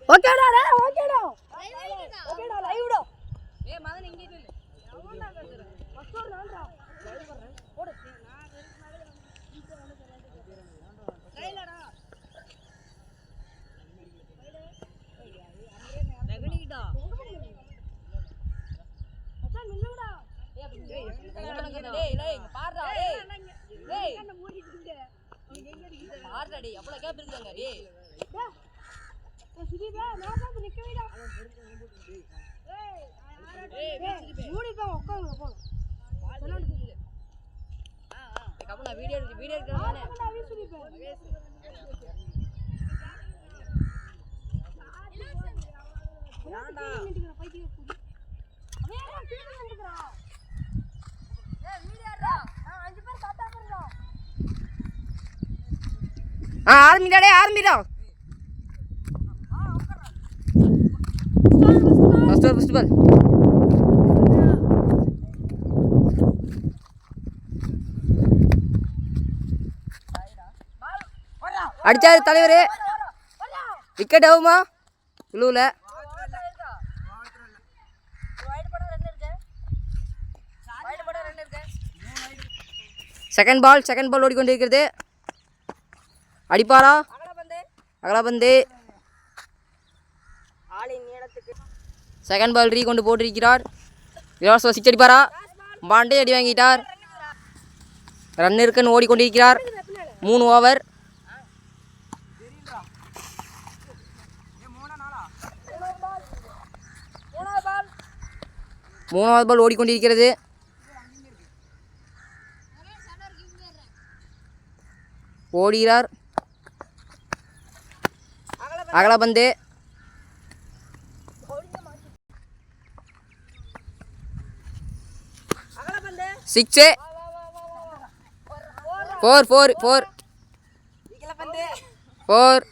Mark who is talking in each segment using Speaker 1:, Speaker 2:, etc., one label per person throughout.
Speaker 1: ஓகேடா டேய் ஓகேடா ஓகேடா லைவ் டா ஏய் மதன் இங்க இல்ல எவன்டா பேசுற ஃபர்ஸ்ட் ஒரு நான்டா லைவ் பண்றேன் போடு நான் வெறும் மேல இங்க வந்து கைலடா நகனிடா மச்சான் நில்லுடா டேய் டேய் பாருடா டேய் கண்ண மூடிட்டீங்க நீங்க எங்க இருக்கீங்க பாருடா டேய் எவ்வளவு கேப் இருக்குங்க டேய் சுதீபா நான் தான் நிக்கவேடா ஏய் மூடி போ உட்காருங்க போ சொன்னானே கபனா வீடியோ எடுக்கறானே நான் வீசுறீங்க ஏன்டா நின்னுக்கிற பைத்திய குடி அவன் கீழ நின்னுக்கறா ஏய் வீடியோடா நான் 5 பேர் காட்டா பண்றோம் ஆரம்பிடா டேய் ஆரம்பிடா ஃபர்ஸ்ட் பால் அடிச்சாரு தலைவரே விக்கெட் ஆகுமா ப்ளூல செகண்ட் பால் ஓடிக்கொண்டிருக்கிறது அடிப்பாரா அகலபந்து செகண்ட் பால் கொண்டு போட்டிருக்கிறார் இலவச சிக்ஸ் அடிப்பாரா பாண்டே அடி வாங்கிட்டார் ரன் இருக்குன்னு ஓடிக்கொண்டிருக்கிறார் 3 ஓவர் மூணாவது பால் ஓடிக்கொண்டிருக்கிறது ஓடுகிறார் அகலபந்து சிக்ஸ் 4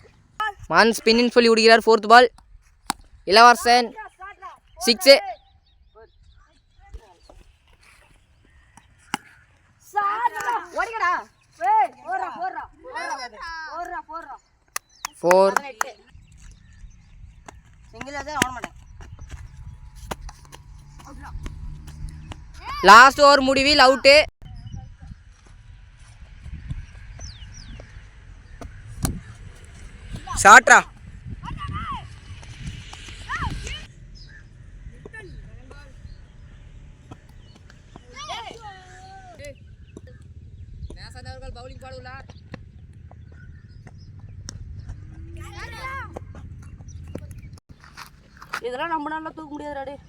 Speaker 1: மான் ஸ்பின்னிங் சொல்லி விடுகிறார் 4th பால் இளவரசன் 6 லாஸ்ட் ஓவர் முடிவில் அவுட்டு ஷாட்ரா அவர்கள் பவுலிங் பாடுகிறார் இதெல்லாம் நம்மளால தூக்க முடியாதுடா டேய்